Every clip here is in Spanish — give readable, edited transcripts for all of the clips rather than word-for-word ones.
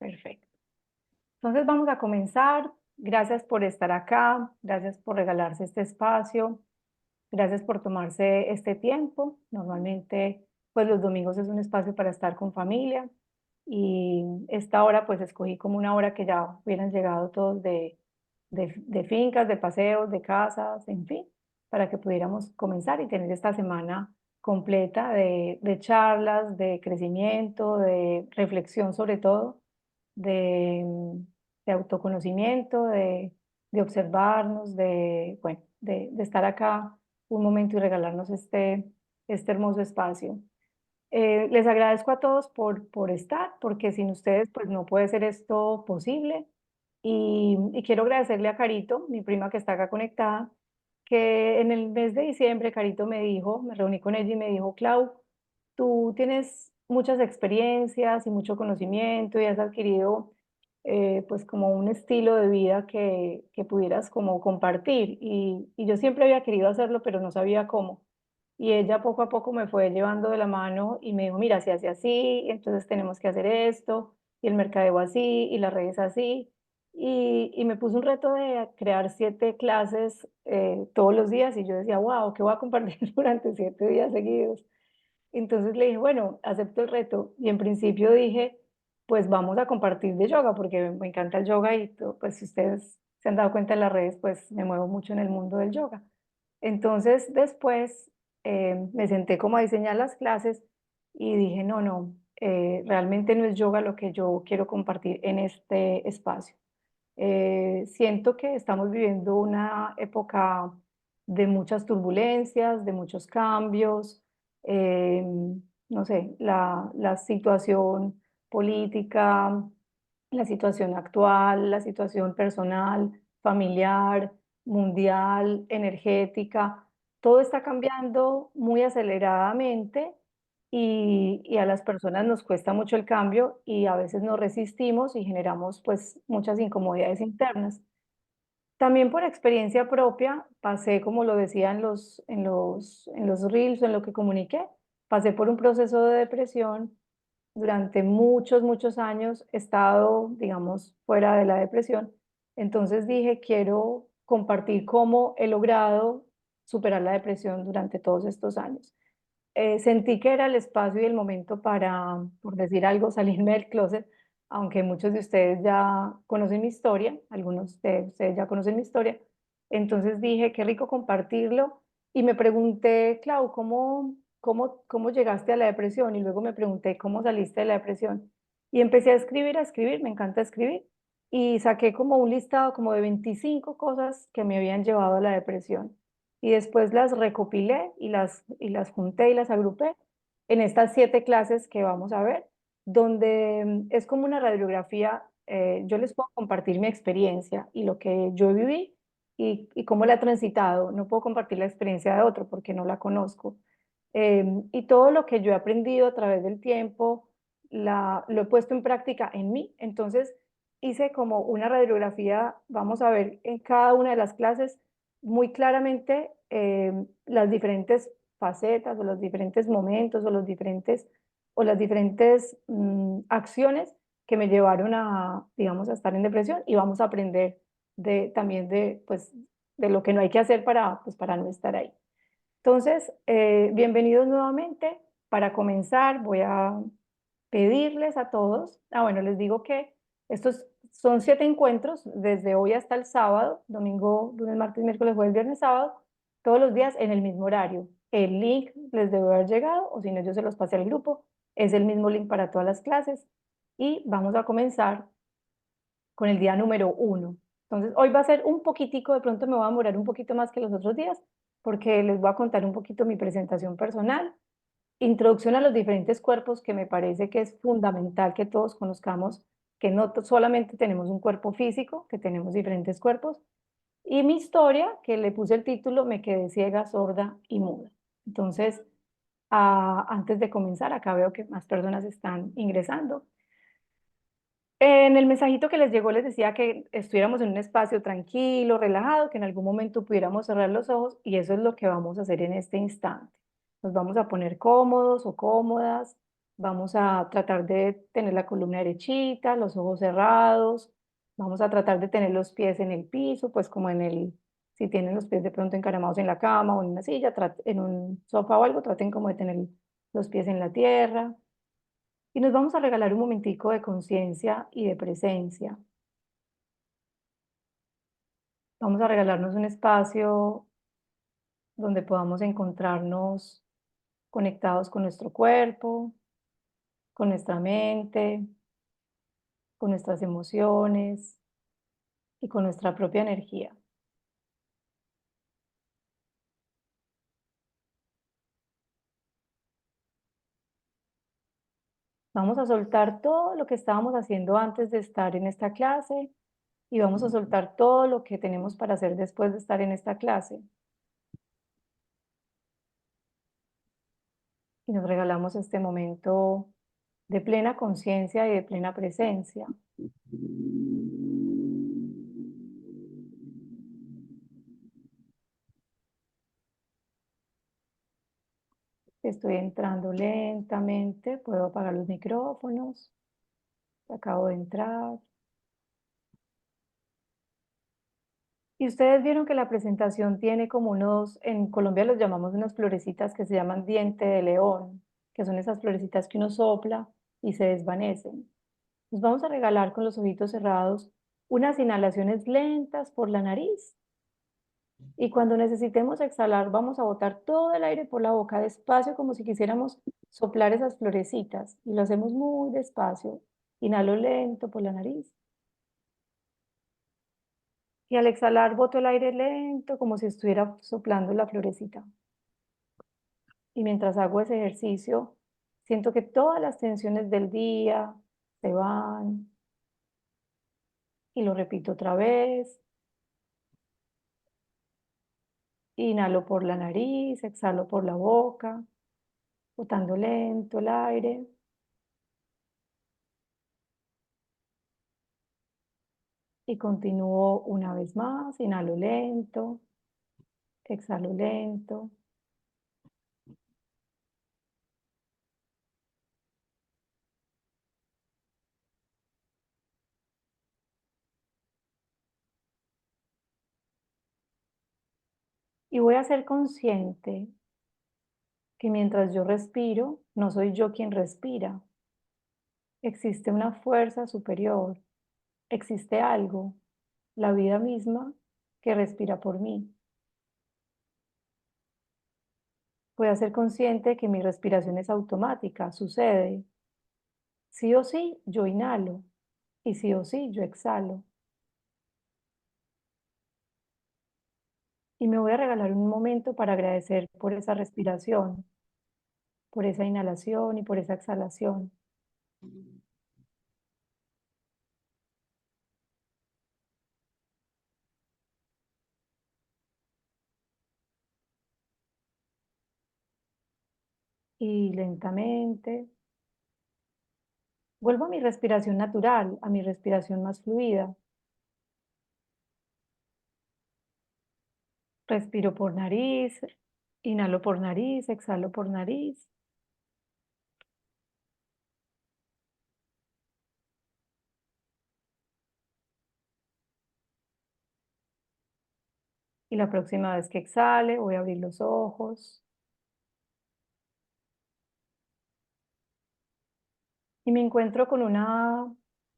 Perfecto. Entonces vamos a comenzar. Gracias por estar acá, gracias por regalarse este espacio, gracias por tomarse este tiempo. Normalmente, pues los domingos es un espacio para estar con familia y esta hora pues escogí como una hora que ya hubieran llegado todos de fincas, de paseos, de casas, en fin, para que pudiéramos comenzar y tener esta semana completa de charlas, de crecimiento, de reflexión sobre todo, de, de autoconocimiento, de observarnos, bueno, de estar acá un momento y regalarnos este hermoso espacio. Les agradezco a todos por estar, porque sin ustedes pues no puede ser esto posible. Y quiero agradecerle a Carito, mi prima que está acá conectada, que en el mes de diciembre Carito me dijo, me reuní con ella y me dijo, Clau, tú tienes muchas experiencias y mucho conocimiento y has adquirido pues como un estilo de vida que pudieras como compartir. Y yo siempre había querido hacerlo, pero no sabía cómo. Y ella poco a poco me fue llevando de la mano y me dijo, mira, se hace así, entonces tenemos que hacer esto, y el mercadeo así, y las redes así. Y me puso un reto de crear 7 clases todos los días y yo decía, wow, ¿qué voy a compartir durante 7 días seguidos? Entonces le dije, bueno, acepto el reto. Y en principio dije, pues vamos a compartir de yoga, porque me encanta el yoga y pues si ustedes se han dado cuenta en las redes, pues me muevo mucho en el mundo del yoga. Entonces después me senté como a diseñar las clases y dije, no, no, realmente no es yoga lo que yo quiero compartir en este espacio. Siento que estamos viviendo una época de muchas turbulencias, de muchos cambios, eh, no sé, la situación política, la situación actual, la situación personal, familiar, mundial, energética, todo está cambiando muy aceleradamente y a las personas nos cuesta mucho el cambio y a veces nos resistimos y generamos pues muchas incomodidades internas. También por experiencia propia, pasé, como lo decía en los reels, en lo que comuniqué, pasé por un proceso de depresión durante muchos, muchos años, he estado, digamos, fuera de la depresión. Entonces dije, quiero compartir cómo he logrado superar la depresión durante todos estos años. Sentí que era el espacio y el momento para, por decir algo, salirme del closet, aunque muchos de ustedes ya conocen mi historia, algunos de ustedes ya conocen mi historia. Entonces dije, qué rico compartirlo y me pregunté, Clau, ¿cómo llegaste a la depresión? Y luego me pregunté, ¿cómo saliste de la depresión? Y empecé a escribir, me encanta escribir, y saqué como un listado como de 25 cosas que me habían llevado a la depresión y después las recopilé y las junté y las agrupé en estas 7 clases que vamos a ver, donde es como una radiografía. Yo les puedo compartir mi experiencia y lo que yo viví y cómo la he transitado. No puedo compartir la experiencia de otro porque no la conozco. Y todo lo que yo he aprendido a través del tiempo lo he puesto en práctica en mí. Entonces hice como una radiografía, vamos a ver en cada una de las clases muy claramente las diferentes facetas o los diferentes momentos o las diferentes acciones que me llevaron a, digamos, a estar en depresión y vamos a aprender también pues, de lo que no hay que hacer pues, para no estar ahí. Entonces, bienvenidos nuevamente. Para comenzar, voy a pedirles a todos, bueno, les digo que estos son 7 encuentros desde hoy hasta el sábado, domingo, lunes, martes, miércoles, jueves, viernes, sábado, todos los días en el mismo horario. El link les debe haber llegado, o si no, yo se los pasé al grupo. Es el mismo link para todas las clases. Y vamos a comenzar con el día número 1. Entonces, hoy va a ser un poquitico, de pronto me voy a demorar un poquito más que los otros días, porque les voy a contar un poquito mi presentación personal, introducción a los diferentes cuerpos, que me parece que es fundamental que todos conozcamos que no solamente tenemos un cuerpo físico, que tenemos diferentes cuerpos, y mi historia, que le puse el título, Me quedé ciega, sorda y muda. Entonces, antes de comenzar, acá veo que más personas están ingresando. En el mensajito que les llegó les decía que estuviéramos en un espacio tranquilo, relajado, que en algún momento pudiéramos cerrar los ojos y eso es lo que vamos a hacer en este instante. Nos vamos a poner cómodos o cómodas, Vamos a tratar de tener la columna derechita, los ojos cerrados. Vamos a tratar de tener los pies en el piso, pues como si tienen los pies de pronto encaramados en la cama o en una silla, en un sofá o algo, traten como de tener los pies en la tierra. Y nos vamos a regalar un momentico de conciencia y de presencia. Vamos a regalarnos un espacio donde podamos encontrarnos conectados con nuestro cuerpo, con nuestra mente, con nuestras emociones y con nuestra propia energía. Vamos a soltar todo lo que estábamos haciendo antes de estar en esta clase y vamos a soltar todo lo que tenemos para hacer después de estar en esta clase. Y nos regalamos este momento de plena conciencia y de plena presencia. Estoy entrando lentamente, puedo apagar los micrófonos, acabo de entrar. Y ustedes vieron que la presentación tiene como en Colombia los llamamos unas florecitas que se llaman diente de león, que son esas florecitas que uno sopla y se desvanecen. Nos vamos a regalar con los ojitos cerrados unas inhalaciones lentas por la nariz y cuando necesitemos exhalar vamos a botar todo el aire por la boca despacio como si quisiéramos soplar esas florecitas y lo hacemos muy despacio. Inhalo lento por la nariz y al exhalar boto el aire lento como si estuviera soplando la florecita. Y mientras hago ese ejercicio, siento que todas las tensiones del día se van y lo repito otra vez. Inhalo por la nariz, exhalo por la boca, botando lento el aire. Y continúo una vez más, inhalo lento, exhalo lento. Y voy a ser consciente que mientras yo respiro, no soy yo quien respira. Existe una fuerza superior, existe algo, la vida misma, que respira por mí. Voy a ser consciente que mi respiración es automática, sucede. Sí o sí, yo inhalo y sí o sí, yo exhalo. Y me voy a regalar un momento para agradecer por esa respiración, por esa inhalación y por esa exhalación. Y lentamente vuelvo a mi respiración natural, a mi respiración más fluida. Respiro por nariz, inhalo por nariz, exhalo por nariz. Y la próxima vez que exhale, voy a abrir los ojos. Y me encuentro con una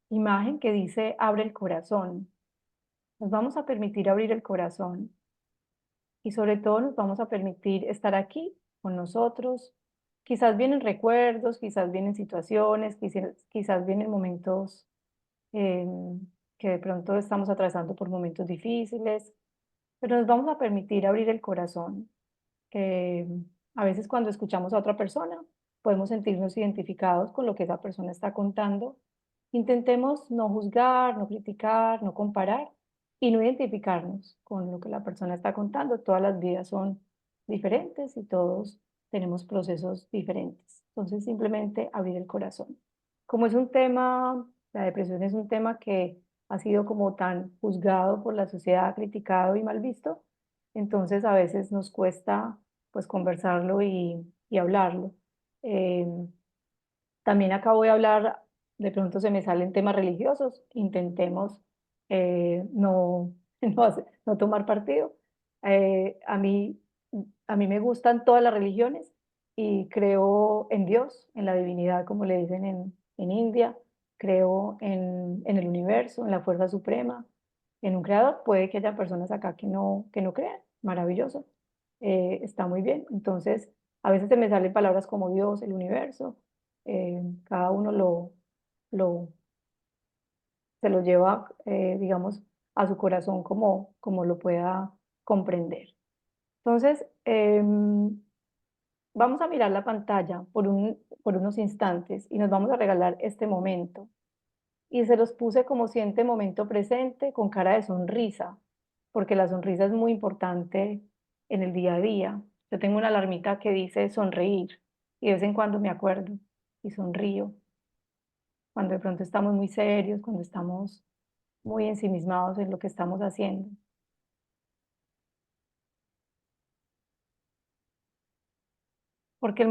imagen que dice abre el corazón. Nos vamos a permitir abrir el corazón y sobre todo nos vamos a permitir estar aquí con nosotros. Quizás vienen recuerdos, quizás vienen situaciones, quizás vienen momentos que de pronto estamos atravesando por momentos difíciles, pero nos vamos a permitir abrir el corazón. Que a veces cuando escuchamos a otra persona podemos sentirnos identificados con lo que esa persona está contando. Intentemos no juzgar, no criticar, no comparar y no identificarnos con lo que la persona está contando. Todas las vidas son diferentes y todos tenemos procesos diferentes. Entonces simplemente abrir el corazón. Como es un tema, la depresión es un tema que ha sido como tan juzgado por la sociedad, criticado y mal visto, entonces a veces nos cuesta pues conversarlo y hablarlo. Eh, También acá voy a hablar, de pronto se me salen temas religiosos, intentemos no, no tomar partido. A mí, a mí me gustan todas las religiones y creo en Dios, en la divinidad, como le dicen en India, creo en el universo, en la fuerza suprema, en un creador. Puede que haya personas acá que no crean, maravilloso, está muy bien. Entonces, a veces se me salen palabras como Dios, el universo, cada uno lo, se lo lleva, digamos, a su corazón como lo pueda comprender. Entonces, vamos a mirar la pantalla por unos instantes y nos vamos a regalar este momento. Y se los puse como siente momento presente con cara de sonrisa, porque la sonrisa es muy importante en el día a día. Yo tengo una alarmita que dice sonreír y de vez en cuando me acuerdo y sonrío cuando de pronto estamos muy serios, cuando estamos muy ensimismados en lo que estamos haciendo. Porque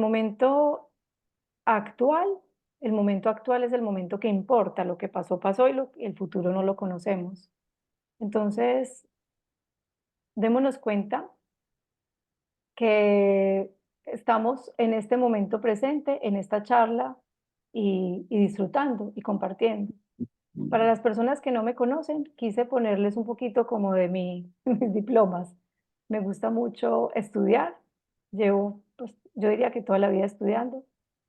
actual, el momento actual es el momento que importa. Lo que pasó, pasó y el futuro no lo conocemos. Entonces, démonos cuenta que estamos en este momento presente, en esta charla y disfrutando y compartiendo. Para las personas que no me conocen, quise ponerles un poquito como de mis diplomas. Me gusta mucho estudiar. Llevo, pues, yo diría que toda la vida estudiando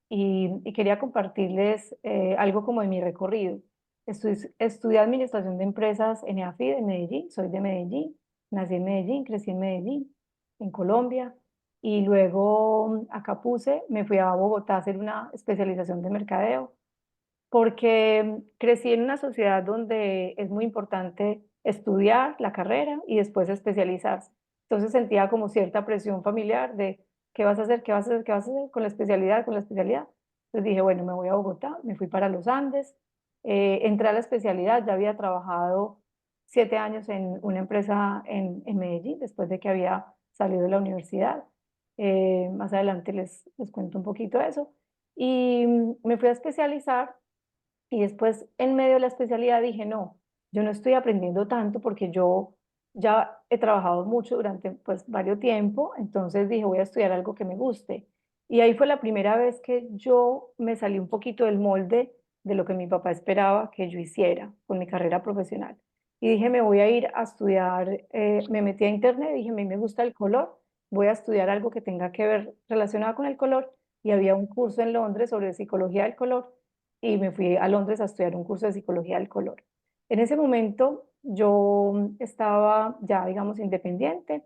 y quería compartirles algo como de mi recorrido. Estudié Administración de Empresas en EAFID en Medellín, soy de Medellín, nací en Medellín, crecí en Medellín, en Colombia, y luego acá me fui a Bogotá a hacer una especialización de mercadeo porque crecí en una sociedad donde es muy importante estudiar la carrera y después especializarse. Entonces sentía como cierta presión familiar de qué vas a hacer, qué vas a hacer, qué vas a hacer con la especialidad, con la especialidad. Entonces dije, bueno, me voy a Bogotá, me fui para los Andes, entré a la especialidad, ya había trabajado 7 años en una empresa en Medellín después de que había salido de la universidad. Más adelante les cuento un poquito de eso. Y me fui a especializar y después, en medio de la especialidad, dije, no, yo no estoy aprendiendo tanto porque yo ya he trabajado mucho durante pues varios tiempo, entonces dije, voy a estudiar algo que me guste. Y ahí fue la primera vez que yo me salí un poquito del molde de lo que mi papá esperaba que yo hiciera con mi carrera profesional. Y dije, me voy a ir a estudiar, me metí a internet, dije, a mí me gusta el color, voy a estudiar algo que tenga que ver relacionado con el color. Y había un curso en Londres sobre psicología del color y me fui a Londres a estudiar un curso de psicología del color. En ese momento yo estaba ya, digamos, independiente.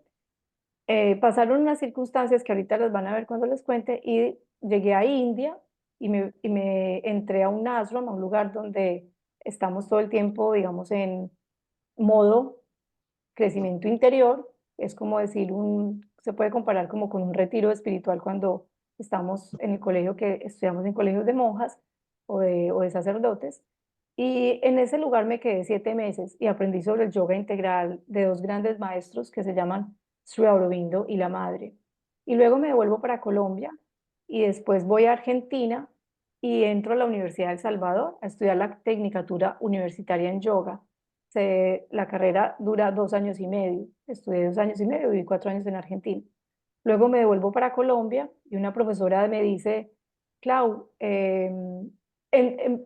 Pasaron unas circunstancias que ahorita las van a ver cuando les cuente y llegué a India y me entré a un ashram, a un lugar donde estamos todo el tiempo, digamos, en modo crecimiento interior. Es como decir, se puede comparar como con un retiro espiritual cuando estamos en el colegio, que estudiamos en colegios de monjas o de sacerdotes. Y en ese lugar me quedé 7 meses y aprendí sobre el yoga integral de dos grandes maestros que se llaman Sri Aurobindo y la Madre. Y luego me devuelvo para Colombia y después voy a Argentina y entro a la Universidad de El Salvador a estudiar la tecnicatura universitaria en yoga. La carrera dura 2 años y medio. Estudié 2 años y medio, viví 4 años en Argentina. Luego me devuelvo para Colombia y una profesora me dice, Clau,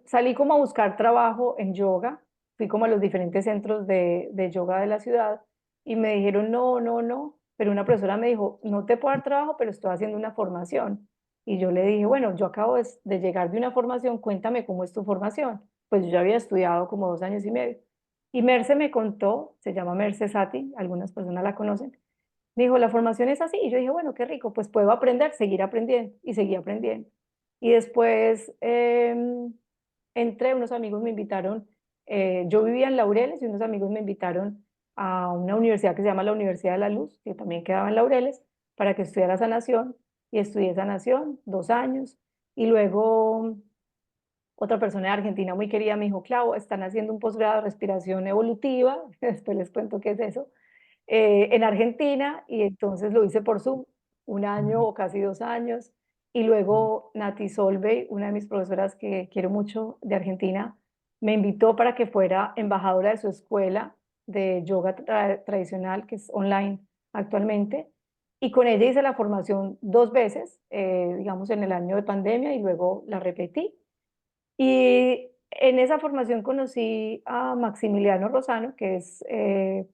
salí como a buscar trabajo en yoga, fui como a los diferentes centros de yoga de la ciudad y me dijeron, no, no, no, pero una profesora me dijo, no te puedo dar trabajo, pero estoy haciendo una formación. Y yo le dije, bueno, yo acabo de llegar de una formación, cuéntame cómo es tu formación. Pues yo ya había estudiado como 2 años y medio. Y Merce me contó, se llama Merce Sati, algunas personas la conocen, me dijo, la formación es así. Y yo dije, bueno, qué rico, pues puedo aprender, seguir aprendiendo. Y seguí aprendiendo. Y después entré, unos amigos me invitaron, yo vivía en Laureles y unos amigos me invitaron a una universidad que se llama la Universidad de la Luz, que también quedaba en Laureles, para que estudiara sanación. Y estudié sanación 2 años. Y luego otra persona de Argentina muy querida me dijo, Clau, están haciendo un posgrado de respiración evolutiva, después les cuento qué es eso, en Argentina, y entonces lo hice por Zoom, un año o casi 2 años, Y luego Nati Solvey, una de mis profesoras que quiero mucho de Argentina, me invitó para que fuera embajadora de su escuela de yoga tradicional, que es online actualmente. Y con ella hice la formación 2 veces, digamos en el año de pandemia, y luego la repetí. Y en esa formación conocí a Maximiliano Rosano, que es,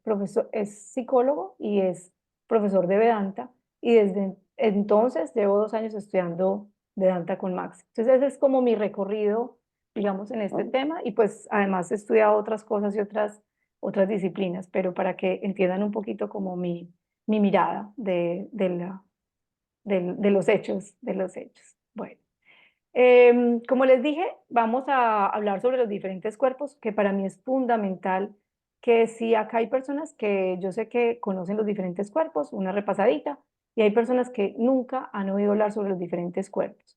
profesor, es psicólogo y es profesor de Vedanta. Y desde entonces llevo 2 años estudiando Vedanta con Max. Entonces ese es como mi recorrido, digamos, en este tema. Y pues además he estudiado otras cosas y otras disciplinas, pero para que entiendan un poquito como mi mirada de los hechos, de los hechos. Bueno. Como les dije, vamos a hablar sobre los diferentes cuerpos, que para mí es fundamental que si acá hay personas que yo sé que conocen los diferentes cuerpos, una repasadita, y hay personas que nunca han oído hablar sobre los diferentes cuerpos.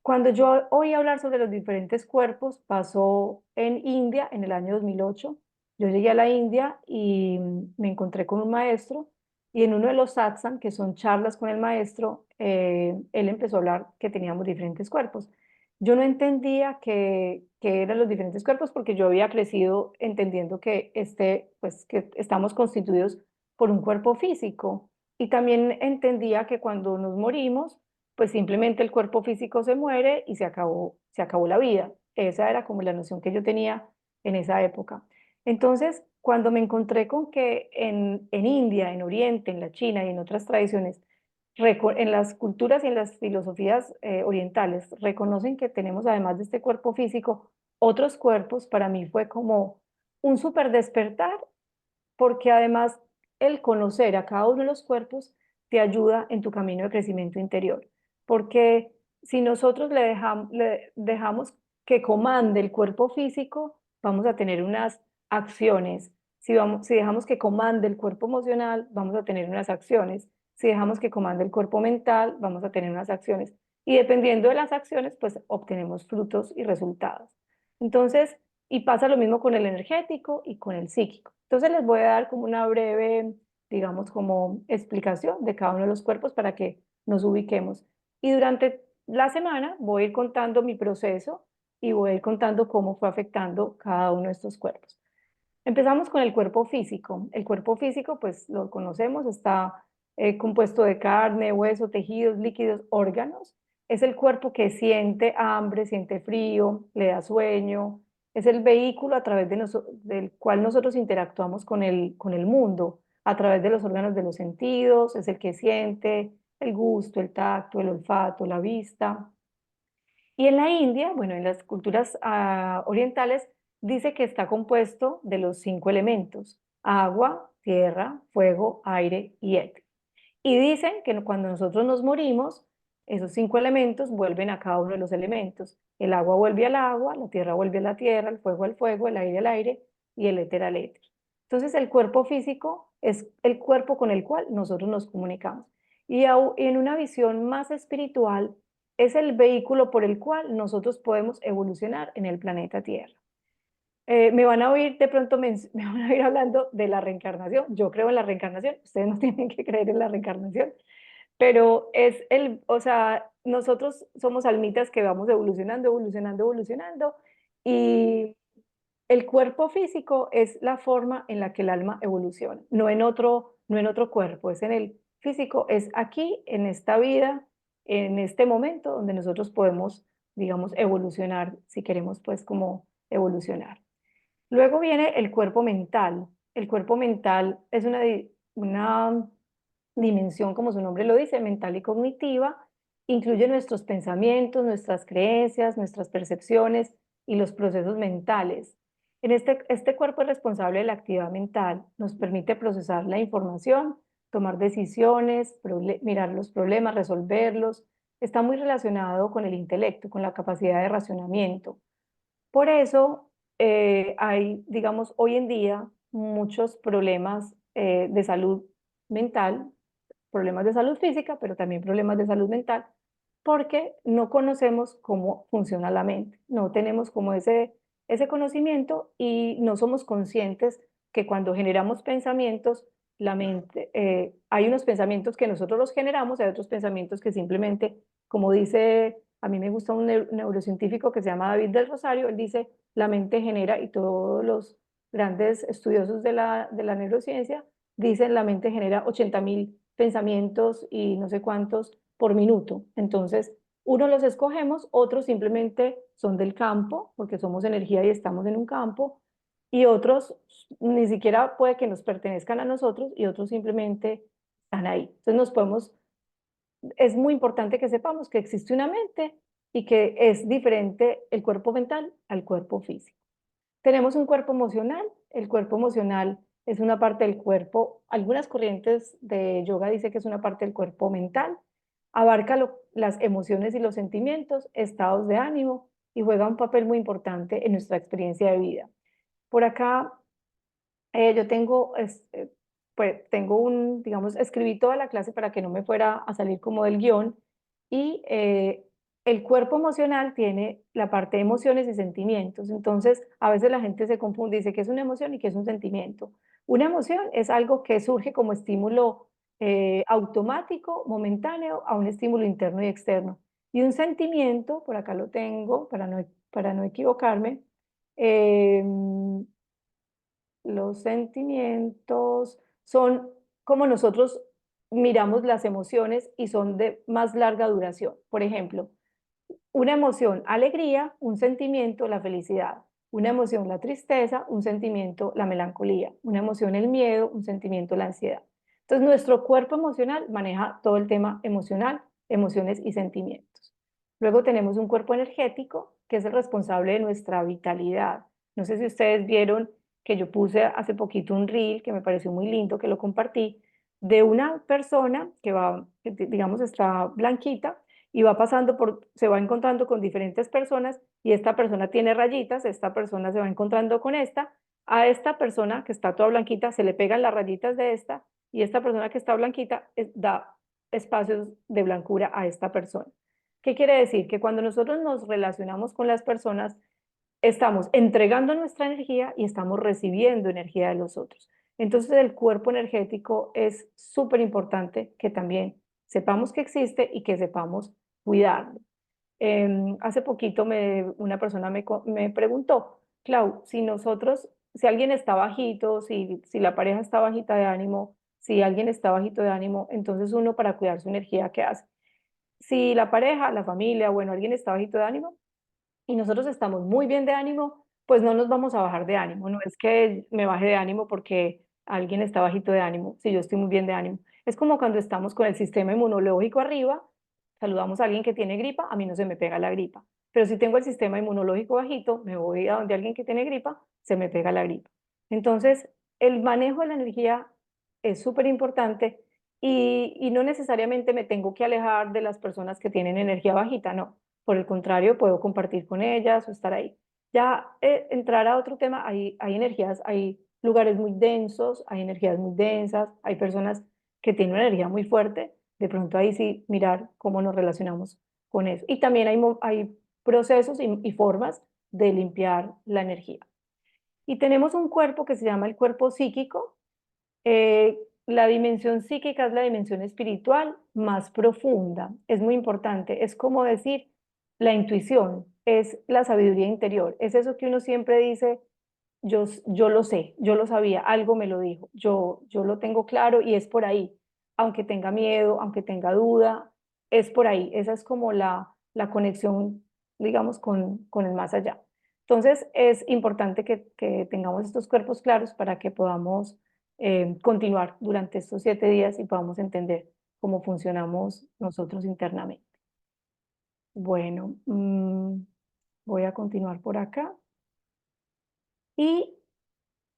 Cuando yo oí hablar sobre los diferentes cuerpos, pasó en India en el año 2008. Yo llegué a la India y me encontré con un maestro y en uno de los satsang, que son charlas con el maestro, él empezó a hablar que teníamos diferentes cuerpos. Yo no entendía que eran los diferentes cuerpos porque yo había crecido entendiendo que, pues, que estamos constituidos por un cuerpo físico y también entendía que cuando nos morimos, pues simplemente el cuerpo físico se muere y se acabó la vida. Esa era como la noción que yo tenía en esa época. Entonces, cuando me encontré con que en India, en Oriente, en la China y en otras tradiciones, en las culturas y en las filosofías orientales, reconocen que tenemos, además de este cuerpo físico, otros cuerpos, para mí fue como un súper despertar porque además el conocer a cada uno de los cuerpos te ayuda en tu camino de crecimiento interior. Porque si nosotros le dejamos que comande el cuerpo físico, vamos a tener unas acciones. Si dejamos que comande el cuerpo emocional, vamos a tener unas acciones. Si dejamos que comande el cuerpo mental, vamos a tener unas acciones. Y dependiendo de las acciones, pues obtenemos frutos y resultados. Entonces, y pasa lo mismo con el energético y con el psíquico. Entonces les voy a dar como una breve, digamos, como explicación de cada uno de los cuerpos para que nos ubiquemos. Y durante la semana voy a ir contando mi proceso y voy a ir contando cómo fue afectando cada uno de estos cuerpos. Empezamos con el cuerpo físico. El cuerpo físico, pues lo conocemos, está compuesto de carne, hueso, tejidos, líquidos, órganos. Es el cuerpo que siente hambre, siente frío, le da sueño. Es el vehículo a través del cual nosotros interactuamos con el mundo, a través de los órganos de los sentidos. Es el que siente el gusto, el tacto, el olfato, la vista. Y en la India, bueno, en las culturas orientales, dice que está compuesto de los 5 elementos: agua, tierra, fuego, aire y éter. Y dicen que cuando nosotros nos morimos, esos 5 elementos vuelven a cada uno de los elementos. El agua vuelve al agua, la tierra vuelve a la tierra, el fuego al fuego, el aire al aire y el éter al éter. Entonces el cuerpo físico es el cuerpo con el cual nosotros nos comunicamos. Y en una visión más espiritual, es el vehículo por el cual nosotros podemos evolucionar en el planeta Tierra. Me van a oír de pronto, me van a ir hablando de la reencarnación. Yo creo en la reencarnación, ustedes no tienen que creer en la reencarnación, pero o sea, nosotros somos almitas que vamos evolucionando, evolucionando, evolucionando, y el cuerpo físico es la forma en la que el alma evoluciona, no en otro cuerpo, es en el físico, es aquí, en esta vida, en este momento donde nosotros podemos, digamos, evolucionar, si queremos, pues, como evolucionar. Luego viene el cuerpo mental. El cuerpo mental es una dimensión, como su nombre lo dice, mental y cognitiva. Incluye nuestros pensamientos, nuestras creencias, nuestras percepciones y los procesos mentales. Este cuerpo es responsable de la actividad mental, nos permite procesar la información, tomar decisiones, mirar los problemas, resolverlos. Está muy relacionado con el intelecto, con la capacidad de racionamiento. Por eso hay, digamos, hoy en día muchos problemas de salud mental, problemas de salud física, pero también problemas de salud mental, porque no conocemos cómo funciona la mente, no tenemos como ese conocimiento y no somos conscientes que cuando generamos pensamientos, la mente, hay unos pensamientos que nosotros los generamos, hay otros pensamientos que simplemente como dice, a mí me gusta un neurocientífico que se llama David del Rosario, él dice, la mente genera, y todos los grandes estudiosos de la neurociencia dicen, la mente genera 80.000 pensamientos y no sé cuántos por minuto. Entonces, unos los escogemos, otros simplemente son del campo, porque somos energía y estamos en un campo, y otros ni siquiera puede que nos pertenezcan a nosotros, y otros simplemente están ahí. Entonces es muy importante que sepamos que existe una mente y que es diferente el cuerpo mental al cuerpo físico. Tenemos un cuerpo emocional. El cuerpo emocional es una parte del cuerpo. Algunas corrientes de yoga dicen que es una parte del cuerpo mental. Abarca las emociones y los sentimientos, estados de ánimo, y juega un papel muy importante en nuestra experiencia de vida. Por acá yo tengo digamos, escribí toda la clase para que no me fuera a salir como del guión, y el cuerpo emocional tiene la parte de emociones y sentimientos. Entonces, a veces la gente se confunde, dice que es una emoción y que es un sentimiento. Una emoción es algo que surge como estímulo automático, momentáneo, a un estímulo interno y externo. Y un sentimiento, por acá lo tengo, para no equivocarme, eh, los sentimientos son como nosotros miramos las emociones y son de más larga duración. Por ejemplo, una emoción, alegría, un sentimiento, la felicidad. Una emoción, la tristeza, un sentimiento, la melancolía. Una emoción, el miedo, un sentimiento, la ansiedad. Entonces, nuestro cuerpo emocional maneja todo el tema emocional, emociones y sentimientos. Luego tenemos un cuerpo energético, que es el responsable de nuestra vitalidad. No sé si ustedes vieron que yo puse hace poquito un reel que me pareció muy lindo, que lo compartí, de una persona que digamos, está blanquita, y va pasando se va encontrando con diferentes personas, y esta persona tiene rayitas, esta persona se va encontrando con a esta persona que está toda blanquita se le pegan las rayitas de esta, y esta persona que está blanquita da espacios de blancura a esta persona. ¿Qué quiere decir? Que cuando nosotros nos relacionamos con las personas, estamos entregando nuestra energía y estamos recibiendo energía de los otros. Entonces el cuerpo energético es súper importante que también sepamos que existe y que sepamos cuidarlo. Hace poquito una persona me preguntó, Clau, si alguien está bajito, si la pareja está bajita de ánimo, si alguien está bajito de ánimo, entonces uno, para cuidar su energía, ¿qué hace? Si la pareja, la familia, bueno, alguien está bajito de ánimo y nosotros estamos muy bien de ánimo, pues no nos vamos a bajar de ánimo. No es que me baje de ánimo porque alguien está bajito de ánimo, si yo estoy muy bien de ánimo. Es como cuando estamos con el sistema inmunológico arriba, saludamos a alguien que tiene gripa, a mí no se me pega la gripa. Pero si tengo el sistema inmunológico bajito, me voy a donde alguien que tiene gripa, se me pega la gripa. Entonces, el manejo de la energía es súper importante, y no necesariamente me tengo que alejar de las personas que tienen energía bajita, no. Por el contrario, puedo compartir con ellas o estar ahí. Ya entrar a otro tema, hay energías, hay lugares muy densos, hay energías muy densas, hay personas que tienen una energía muy fuerte. De pronto ahí sí mirar cómo nos relacionamos con eso. Y también hay procesos y formas de limpiar la energía. Y tenemos un cuerpo que se llama el cuerpo psíquico. La dimensión psíquica es la dimensión espiritual más profunda. Es muy importante. Es como decir, la intuición es la sabiduría interior. Es eso que uno siempre dice, yo lo sé, yo lo sabía, algo me lo dijo, yo lo tengo claro y es por ahí. Aunque tenga miedo, aunque tenga duda, es por ahí. Esa es como la conexión, digamos, con el más allá. Entonces, es importante que tengamos estos cuerpos claros para que podamos continuar durante estos 7 días y podamos entender cómo funcionamos nosotros internamente. Bueno, voy a continuar por acá. Y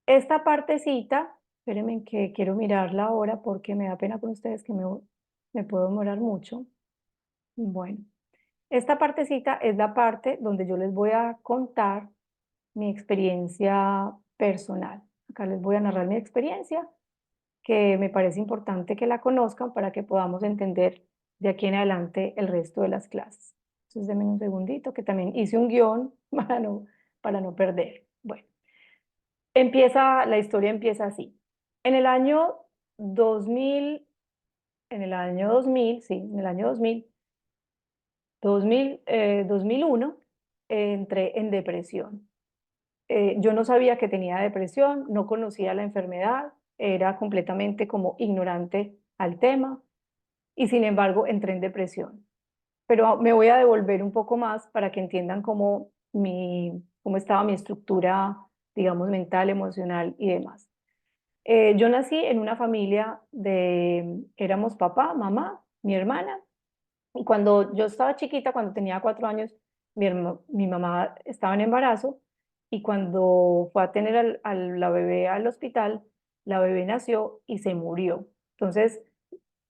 esta partecita, espérenme que quiero mirarla ahora porque me da pena con ustedes que me puedo demorar mucho. Bueno, esta partecita es la parte donde yo les voy a contar mi experiencia personal. Acá les voy a narrar mi experiencia, que me parece importante que la conozcan para que podamos entender de aquí en adelante el resto de las clases. Entonces, denme un segundito, que también hice un guión para no perder. Bueno, la historia empieza así. En el año 2000, sí, en el año 2000, 2001 entré en depresión. Yo no sabía que tenía depresión, no conocía la enfermedad, era completamente como ignorante al tema y sin embargo entré en depresión. Pero me voy a devolver un poco más para que entiendan cómo estaba mi estructura, digamos, mental, emocional y demás. Yo nací en una familia éramos papá, mamá, mi hermana, y cuando yo estaba chiquita, cuando tenía 4 años, mi mamá estaba en embarazo y cuando fue a tener la bebé al hospital, la bebé nació y se murió. Entonces,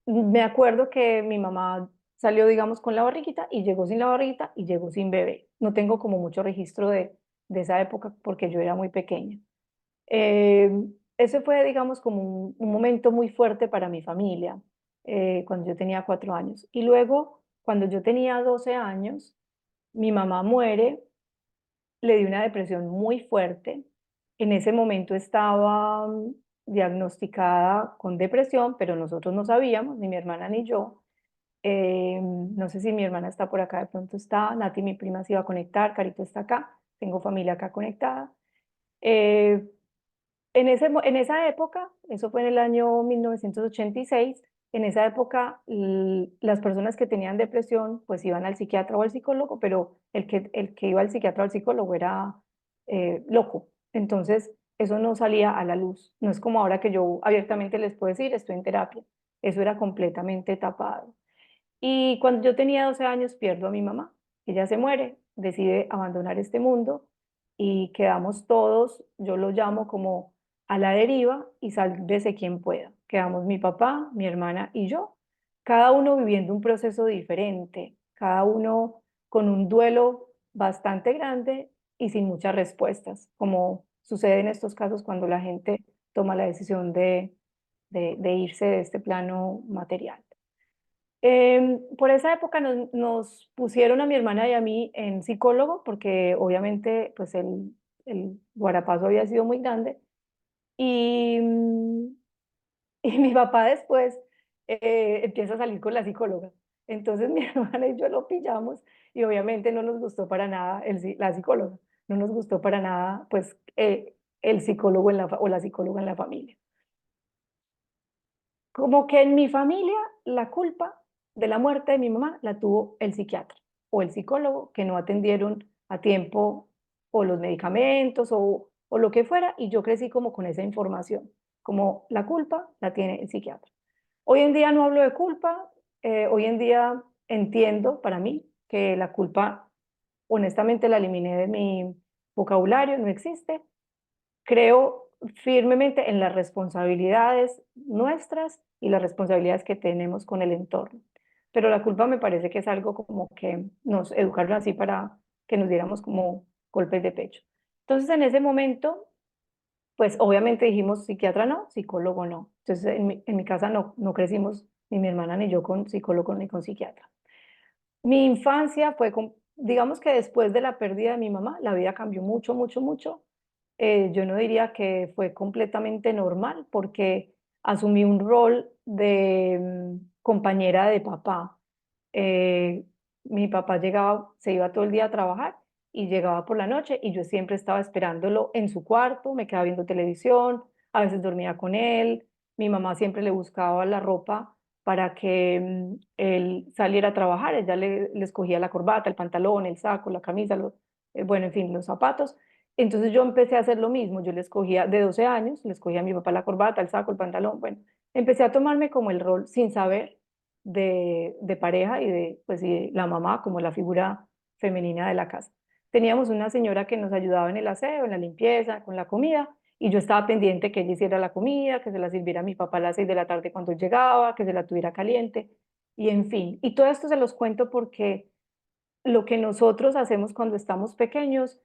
me acuerdo que mi mamá salió, digamos, con la barriguita y llegó sin la barriguita y llegó sin bebé. No tengo como mucho registro de esa época porque yo era muy pequeña. Eh, Ese fue, digamos, como un momento muy fuerte para mi familia, cuando yo tenía 4 años. Y luego, cuando yo tenía 12 años, mi mamá muere, le dio una depresión muy fuerte. En ese momento estaba diagnosticada con depresión, pero nosotros no sabíamos, ni mi hermana ni yo. No sé si mi hermana está por acá, de pronto está, Nati, mi prima, se iba a conectar, Carito está acá, tengo familia acá conectada. Eh, en esa época, eso fue en el año 1986, en esa época las personas que tenían depresión pues iban al psiquiatra o al psicólogo, pero el que iba al psiquiatra o al psicólogo era loco. Entonces, eso no salía a la luz. No es como ahora que yo abiertamente les puedo decir, estoy en terapia. Eso era completamente tapado. Y cuando yo tenía 12 años pierdo a mi mamá. Ella se muere, decide abandonar este mundo y quedamos todos, yo lo llamo como a la deriva y sálvese quien pueda. Quedamos mi papá, mi hermana y yo, cada uno viviendo un proceso diferente, cada uno con un duelo bastante grande y sin muchas respuestas, como sucede en estos casos cuando la gente toma la decisión de irse de este plano material. Por esa época nos pusieron a mi hermana y a mí en psicólogo porque obviamente pues el guarapazo había sido muy grande y, y mi papá después empieza a salir con la psicóloga. Entonces mi hermana y yo lo pillamos y obviamente no nos gustó para nada la psicóloga, no nos gustó para nada pues el psicólogo o la psicóloga en la familia. Como que en mi familia la culpa de la muerte de mi mamá la tuvo el psiquiatra o el psicólogo que no atendieron a tiempo o los medicamentos o lo que fuera y yo crecí como con esa información, como la culpa la tiene el psiquiatra. Hoy en día no hablo de culpa, hoy en día entiendo para mí que la culpa honestamente la eliminé de mi vocabulario, no existe. Creo firmemente en las responsabilidades nuestras y las responsabilidades que tenemos con el entorno. Pero la culpa me parece que es algo como que nos educaron así para que nos diéramos como golpes de pecho. Entonces, en ese momento, pues obviamente dijimos psiquiatra no, psicólogo no. Entonces, en mi casa no crecimos ni mi hermana ni yo con psicólogo ni con psiquiatra. Mi infancia fue, digamos que después de la pérdida de mi mamá, la vida cambió mucho, mucho, mucho. Yo no diría que fue completamente normal porque asumí un rol de compañera de papá. Eh, Mi papá llegaba, se iba todo el día a trabajar y llegaba por la noche y yo siempre estaba esperándolo en su cuarto, me quedaba viendo televisión, a veces dormía con él. Mi mamá siempre le buscaba la ropa para que él saliera a trabajar. Ella le escogía la corbata, el pantalón, el saco, la camisa, bueno, en fin, los zapatos. Entonces yo empecé a hacer lo mismo. Yo le escogía, de 12 años, le escogía a mi papá la corbata, el saco, el pantalón. Bueno, empecé a tomarme como el rol sin saber de pareja pues, y de la mamá como la figura femenina de la casa. Teníamos una señora que nos ayudaba en el aseo, en la limpieza, con la comida, y yo estaba pendiente que ella hiciera la comida, que se la sirviera a mi papá a las 6 de la tarde cuando él llegaba, que se la tuviera caliente, y en fin. Y todo esto se los cuento porque lo que nosotros hacemos cuando estamos pequeños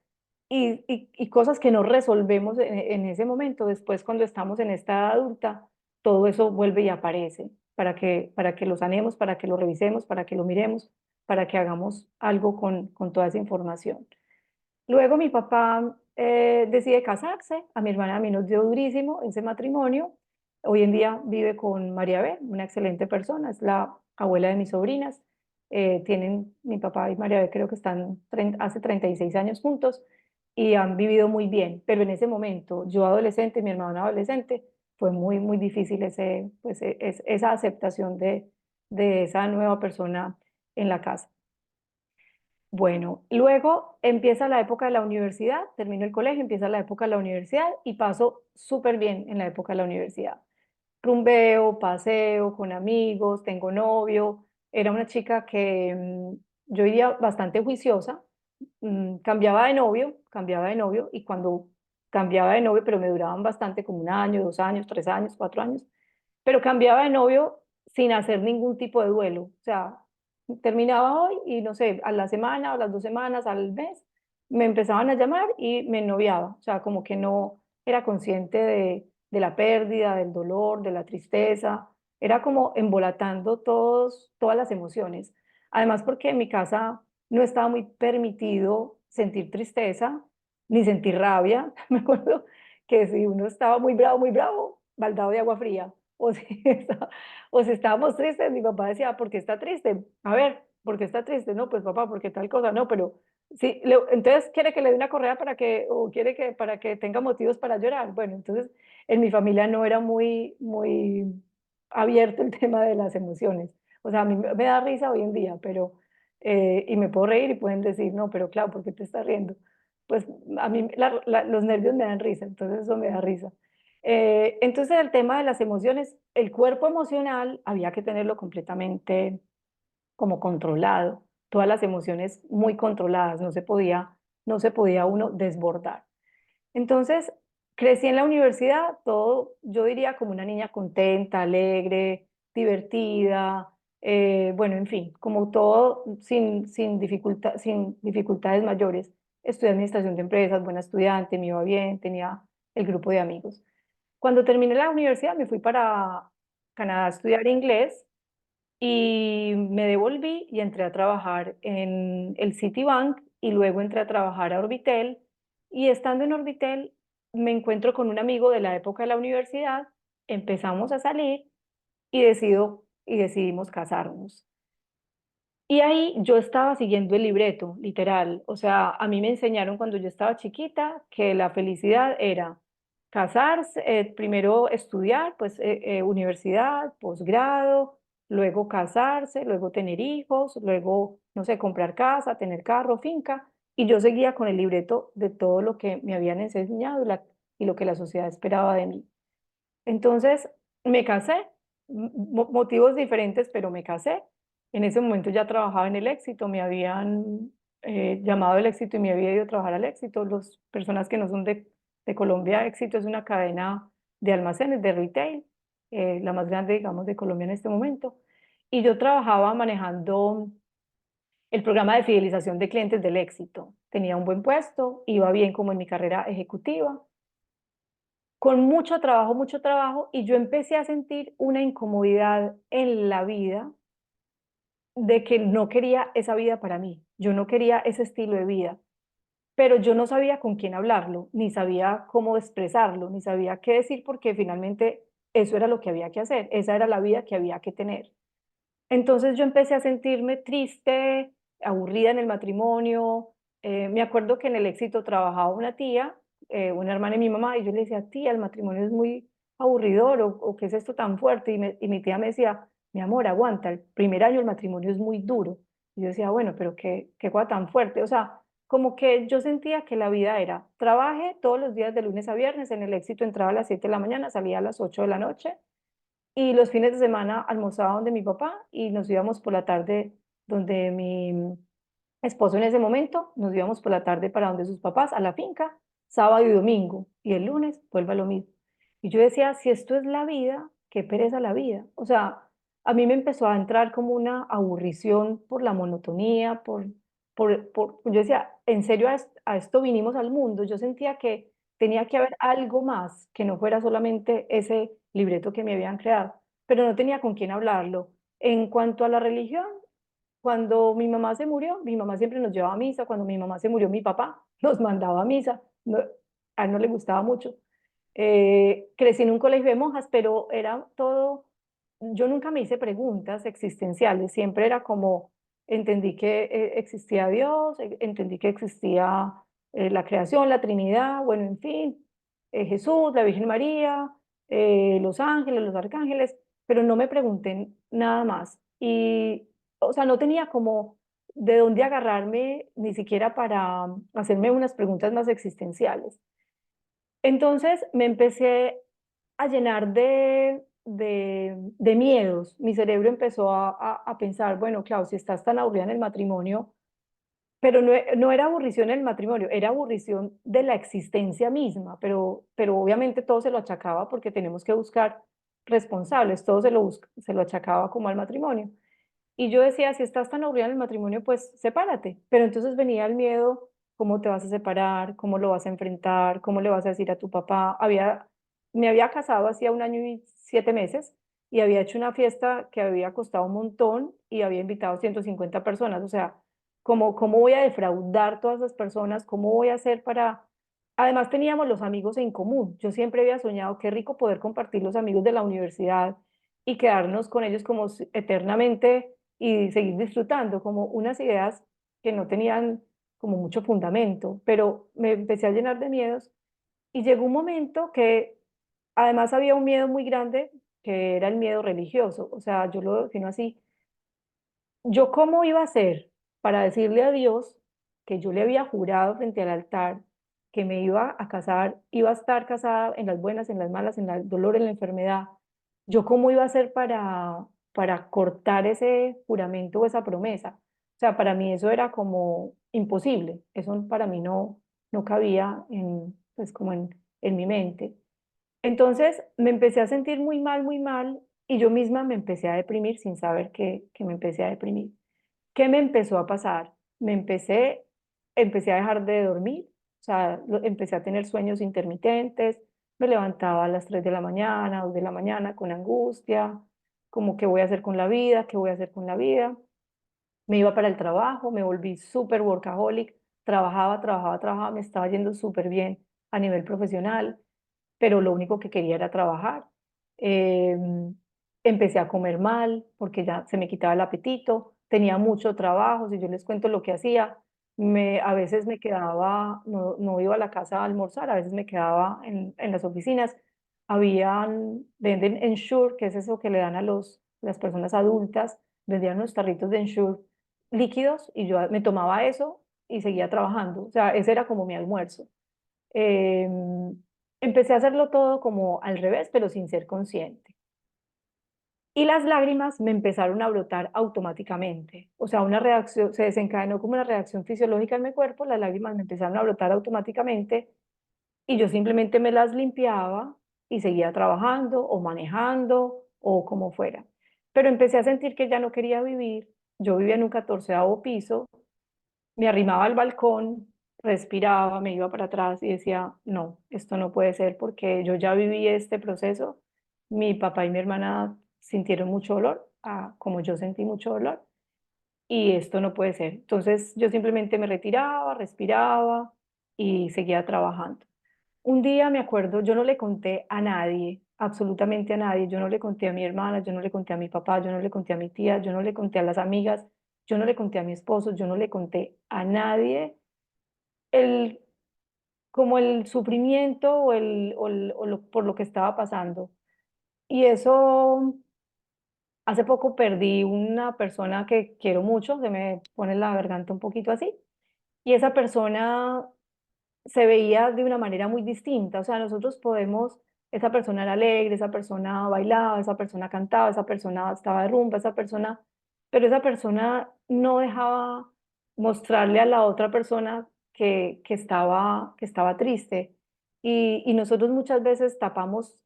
y cosas que no resolvemos en ese momento, después cuando estamos en esta edad adulta, todo eso vuelve y aparece para que lo sanemos, para que lo revisemos, para que lo miremos, para que hagamos algo con toda esa información. Luego mi papá decide casarse, a mi hermana y a mí nos dio durísimo ese matrimonio. Hoy en día vive con María B, una excelente persona, es la abuela de mis sobrinas. Mi papá y María B creo que están hace 36 años juntos y han vivido muy bien, pero en ese momento, yo adolescente, mi hermano adolescente, fue muy, muy difícil esa aceptación de esa nueva persona en la casa. Bueno, luego empieza la época de la universidad, termino el colegio, empieza la época de la universidad y paso súper bien en la época de la universidad. Rumbeo, paseo con amigos, tengo novio. Era una chica que yo diría bastante juiciosa. Cambiaba de novio y cuando cambiaba de novio, pero me duraban bastante, como un año, 2 años, 3 años, 4 años, pero cambiaba de novio sin hacer ningún tipo de duelo. O sea, terminaba hoy y no sé, a la semana, a las 2 semanas, al mes, me empezaban a llamar y me noviaba. O sea, como que no era consciente de la pérdida, del dolor, de la tristeza. Era como embolatando todas las emociones. Además, porque en mi casa no estaba muy permitido sentir tristeza ni sentir rabia. Me acuerdo que si uno estaba muy bravo, baldado de agua fría. O si, o si estábamos tristes, mi papá decía, ¿por qué está triste? A ver, ¿por qué está triste? No, pues papá, porque tal cosa, no, pero sí, entonces quiere que le dé una correa o quiere que para que tenga motivos para llorar. Bueno, entonces en mi familia no era muy abierto el tema de las emociones. O sea, a mí me da risa hoy en día, y me puedo reír y pueden decir, no, pero claro, ¿por qué te estás riendo? Pues a mí los nervios me dan risa, entonces eso me da risa. Entonces el tema de las emociones, el cuerpo emocional había que tenerlo completamente como controlado, todas las emociones muy controladas, no se podía uno desbordar. Entonces crecí en la universidad, todo, yo diría como una niña contenta, alegre, divertida, bueno, en fin, como todo sin dificultades mayores. Estudié administración de empresas, buena estudiante, me iba bien, tenía el grupo de amigos. Cuando terminé la universidad me fui para Canadá a estudiar inglés y me devolví y entré a trabajar en el Citibank y luego entré a trabajar a Orbitel y estando en Orbitel me encuentro con un amigo de la época de la universidad, empezamos a salir y decidimos casarnos. Y ahí yo estaba siguiendo el libreto, literal. O sea, a mí me enseñaron cuando yo estaba chiquita que la felicidad era casarse, primero estudiar, pues universidad, posgrado, luego casarse, luego tener hijos, luego, no sé, comprar casa, tener carro, finca. Y yo seguía con el libreto de todo lo que me habían enseñado y lo que la sociedad esperaba de mí. Entonces me casé, motivos diferentes, pero me casé. En ese momento ya trabajaba en el Éxito, me habían llamado el Éxito y me había ido a trabajar al Éxito. Las personas que no son de Colombia, Éxito es una cadena de almacenes, de retail, la más grande, digamos, de Colombia en este momento. Y yo trabajaba manejando el programa de fidelización de clientes del Éxito. Tenía un buen puesto, iba bien como en mi carrera ejecutiva con mucho trabajo, y yo empecé a sentir una incomodidad en la vida de que no quería esa vida para mí, yo no quería ese estilo de vida, pero yo no sabía con quién hablarlo, ni sabía cómo expresarlo, ni sabía qué decir, porque finalmente eso era lo que había que hacer, esa era la vida que había que tener. Entonces yo empecé a sentirme triste, aburrida en el matrimonio. Me acuerdo que en el Éxito trabajaba una tía, una hermana de mi mamá, y yo le decía, tía, el matrimonio es muy aburridor, o ¿qué es esto tan fuerte? Y mi tía me decía, mi amor, aguanta, el primer año el matrimonio es muy duro. Y yo decía, bueno, pero qué cosa tan fuerte. O sea, como que yo sentía que la vida era, trabaje todos los días de lunes a viernes, en el Éxito entraba a las 7 de la mañana, salía a las 8 de la noche, y los fines de semana almorzaba donde mi papá y nos íbamos por la tarde donde mi esposo en ese momento, nos íbamos por la tarde para donde sus papás, a la finca, sábado y domingo, y el lunes vuelve a lo mismo. Y yo decía, si esto es la vida, qué pereza la vida. O sea, a mí me empezó a entrar como una aburrición por la monotonía, yo decía, en serio, a esto vinimos al mundo. Yo sentía que tenía que haber algo más, que no fuera solamente ese libreto que me habían creado, pero no tenía con quién hablarlo. En cuanto a la religión, cuando mi mamá se murió, mi mamá siempre nos llevaba a misa. Cuando mi mamá se murió, mi papá nos mandaba a misa. No, a él no le gustaba mucho. Crecí en un colegio de monjas, pero era todo, yo nunca me hice preguntas existenciales, siempre era como, entendí que existía Dios, entendí que existía la creación, la Trinidad, bueno, en fin, Jesús, la Virgen María, los ángeles, los arcángeles, pero no me pregunté nada más. Y, o sea, no tenía como de dónde agarrarme ni siquiera para hacerme unas preguntas más existenciales. Entonces me empecé a llenar de miedos. Mi cerebro empezó a pensar, bueno, claro, si estás tan aburrida en el matrimonio, pero no, no era aburrición en el matrimonio, era aburrición de la existencia misma, pero obviamente todo se lo achacaba porque tenemos que buscar responsables, todo se lo achacaba como al matrimonio. Y yo decía, si estás tan aburrida en el matrimonio, pues sepárate. Pero entonces venía el miedo, ¿cómo te vas a separar? ¿Cómo lo vas a enfrentar? ¿Cómo le vas a decir a tu papá? Me había casado hacía 1 año y 7 meses y había hecho una fiesta que había costado un montón y había invitado 150 personas. O sea, ¿cómo voy a defraudar a todas las personas? ¿Cómo voy a hacer para...? Además teníamos los amigos en común. Yo siempre había soñado, qué rico poder compartir los amigos de la universidad y quedarnos con ellos como eternamente y seguir disfrutando, como unas ideas que no tenían como mucho fundamento, pero me empecé a llenar de miedos y llegó un momento que además había un miedo muy grande que era el miedo religioso, o sea, yo lo defino así, yo cómo iba a hacer para decirle a Dios que yo le había jurado frente al altar que me iba a casar, iba a estar casada en las buenas, en las malas, en el dolor, en la enfermedad. Yo cómo iba a hacer para cortar ese juramento o esa promesa. O sea, para mí eso era como imposible. Eso para mí no cabía pues como en mi mente. Entonces me empecé a sentir muy mal y yo misma me empecé a deprimir sin saber que me empecé a deprimir. ¿Qué me empezó a pasar? Empecé a dejar de dormir, o sea, empecé a tener sueños intermitentes, me levantaba a las 3 de la mañana, 2 de la mañana con angustia, como qué voy a hacer con la vida, qué voy a hacer con la vida. Me iba para el trabajo, me volví súper workaholic, trabajaba, me estaba yendo súper bien a nivel profesional, pero lo único que quería era trabajar. Eh, Empecé a comer mal porque ya se me quitaba el apetito, tenía mucho trabajo, si yo les cuento lo que hacía, a veces me quedaba, no iba a la casa a almorzar, a veces me quedaba en las oficinas. Venden Ensure, que es eso que le dan a las personas adultas, vendían unos tarritos de Ensure líquidos y yo me tomaba eso y seguía trabajando. O sea, ese era como mi almuerzo. Eh, Empecé a hacerlo todo como al revés, pero sin ser consciente. Y las lágrimas me empezaron a brotar automáticamente. O sea, una reacción, se desencadenó como una reacción fisiológica en mi cuerpo, las lágrimas me empezaron a brotar automáticamente y yo simplemente me las limpiaba y seguía trabajando o manejando o como fuera. Pero empecé a sentir que ya no quería vivir. Yo vivía en un 14º piso, me arrimaba al balcón, respiraba, me iba para atrás y decía, no, esto no puede ser porque yo ya viví este proceso. Mi papá y mi hermana sintieron mucho dolor, como yo sentí mucho dolor, y esto no puede ser. Entonces yo simplemente me retiraba, respiraba y seguía trabajando. Un día me acuerdo, yo no le conté a nadie, absolutamente a nadie, yo no le conté a mi hermana, yo no le conté a mi papá, yo no le conté a mi tía, yo no le conté a las amigas, yo no le conté a mi esposo, yo no le conté a nadie el, como el sufrimiento por lo que estaba pasando. Y eso, hace poco perdí una persona que quiero mucho, se me pone la garganta un poquito así, y esa persona se veía de una manera muy distinta. O sea, nosotros podemos, esa persona era alegre, esa persona bailaba, esa persona cantaba, esa persona estaba de rumba, pero esa persona no dejaba mostrarle a la otra persona que estaba triste. Y nosotros muchas veces tapamos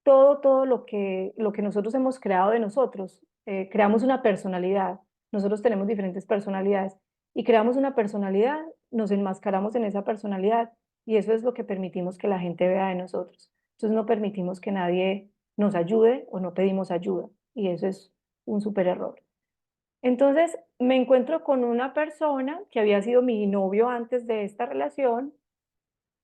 todo lo que nosotros hemos creado de nosotros. Creamos una personalidad. Nosotros tenemos diferentes personalidades y creamos una personalidad, nos enmascaramos en esa personalidad y eso es lo que permitimos que la gente vea de nosotros. Entonces no permitimos que nadie nos ayude o no pedimos ayuda y eso es un súper error. Entonces me encuentro con una persona que había sido mi novio antes de esta relación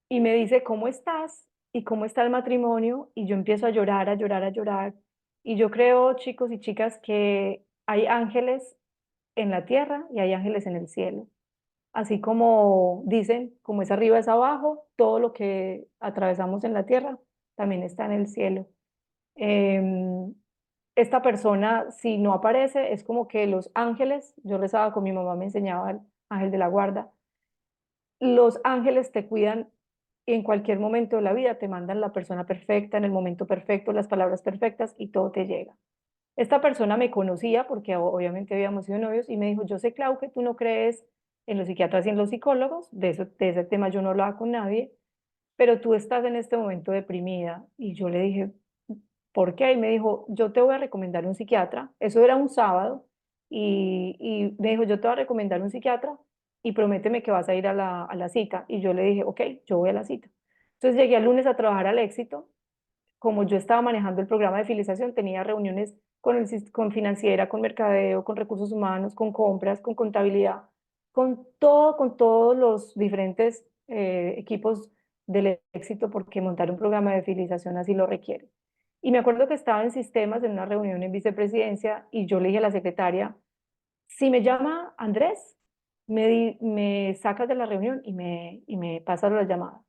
y me dice, ¿cómo estás? ¿Y cómo está el matrimonio? Y yo empiezo a llorar, a llorar, a llorar. Y yo creo, chicos y chicas, que hay ángeles en la tierra y hay ángeles en el cielo. Así como dicen, como es arriba es abajo, todo lo que atravesamos en la tierra también está en el cielo. Em, Esta persona, si no aparece, es como que los ángeles, yo rezaba con mi mamá, me enseñaba el ángel de la guarda, los ángeles te cuidan en cualquier momento de la vida, te mandan la persona perfecta, en el momento perfecto, las palabras perfectas y todo te llega. Esta persona me conocía porque obviamente habíamos sido novios y me dijo, yo sé, Clau, que tú no crees en los psiquiatras y en los psicólogos, de ese tema yo no hablaba con nadie, pero tú estás en este momento deprimida. Y yo le dije, ¿por qué? Y me dijo, yo te voy a recomendar un psiquiatra. Eso era un sábado. Y me dijo, yo te voy a recomendar un psiquiatra y prométeme que vas a ir a la cita. Y yo le dije, ok, yo voy a la cita. Entonces llegué el lunes a trabajar al Éxito. Como yo estaba manejando el programa de fidelización, tenía reuniones con financiera, con mercadeo, con recursos humanos, con compras, con contabilidad, con todo, con todos los diferentes equipos del Éxito, porque montar un programa de fidelización así lo requiere. Y me acuerdo que estaba en sistemas en una reunión en vicepresidencia y yo le dije a la secretaria, si me llama Andrés, me sacas de la reunión y me pasas la llamada.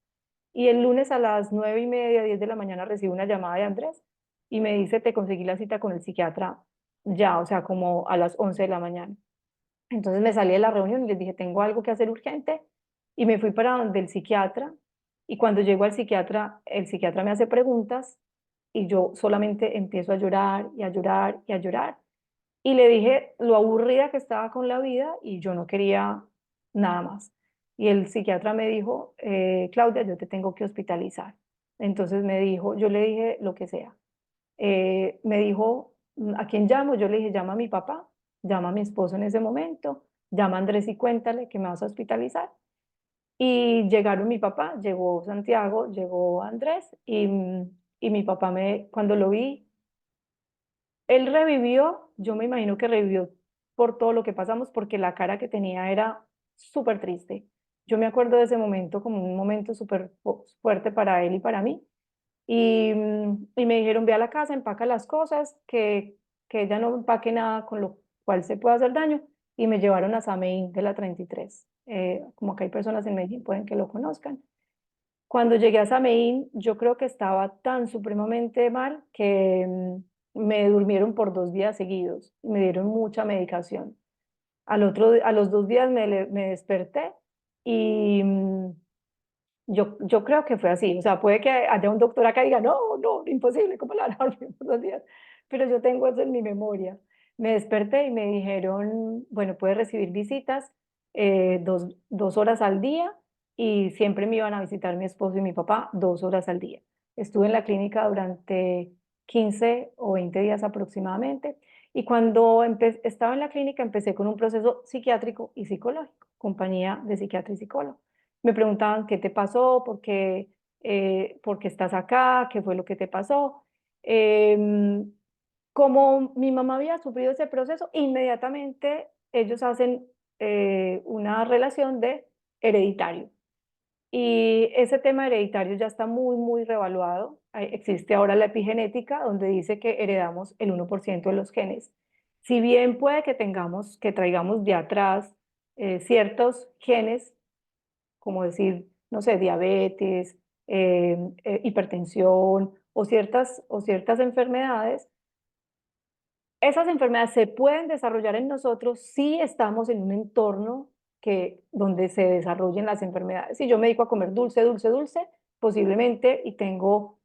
Y el lunes a las 9:30, 10 de la mañana recibo una llamada de Andrés y me dice, te conseguí la cita con el psiquiatra ya, o sea, como a las 11 de la mañana. Entonces me salí de la reunión y les dije, tengo algo que hacer urgente y me fui para donde el psiquiatra y cuando llego al psiquiatra, el psiquiatra me hace preguntas y yo solamente empiezo a llorar y a llorar y a llorar. Y le dije lo aburrida que estaba con la vida y yo no quería nada más. Y el psiquiatra me dijo, Claudia, yo te tengo que hospitalizar. Entonces me dijo, yo le dije lo que sea. Me dijo, ¿a quién llamo? Yo le dije, llama a mi papá, llama a mi esposo en ese momento, llama a Andrés y cuéntale que me vas a hospitalizar. Y llegaron mi papá, llegó Santiago, llegó Andrés y mi papá cuando lo vi, él revivió, yo me imagino que revivió por todo lo que pasamos, porque la cara que tenía era súper triste. Yo me acuerdo de ese momento como un momento súper fuerte para él y para mí. Y me dijeron, ve a la casa, empaca las cosas, que ella no empaque nada con lo cual se pueda hacer daño. Y me llevaron a Sameín de la 33. Como que hay personas en Medellín, pueden que lo conozcan. Cuando llegué a Sameín, yo creo que estaba tan supremamente mal que me durmieron por 2 días seguidos y me dieron mucha medicación. A los 2 días me desperté y yo creo que fue así. O sea, puede que haya un doctor acá y diga, no, no, imposible, ¿cómo la van a dormir por 2 días? Pero yo tengo eso en mi memoria. Me desperté y me dijeron, bueno, puedes recibir visitas 2 horas al día y siempre me iban a visitar mi esposo y mi papá 2 horas al día. Estuve en la clínica durante 15 o 20 días aproximadamente y cuando estaba en la clínica empecé con un proceso psiquiátrico y psicológico, compañía de psiquiatra y psicólogo. Me preguntaban qué te pasó, por qué estás acá, qué fue lo que te pasó. Em, Como mi mamá había sufrido ese proceso, inmediatamente ellos hacen una relación de hereditario. Y ese tema hereditario ya está muy, muy revaluado. Existe ahora la epigenética, donde dice que heredamos el 1% de los genes. Si bien puede que que traigamos de atrás ciertos genes como decir, no sé, diabetes, hipertensión o ciertas enfermedades, esas enfermedades se pueden desarrollar en nosotros si estamos en un entorno donde se desarrollen las enfermedades. Si yo me dedico a comer dulce, dulce, dulce, posiblemente, y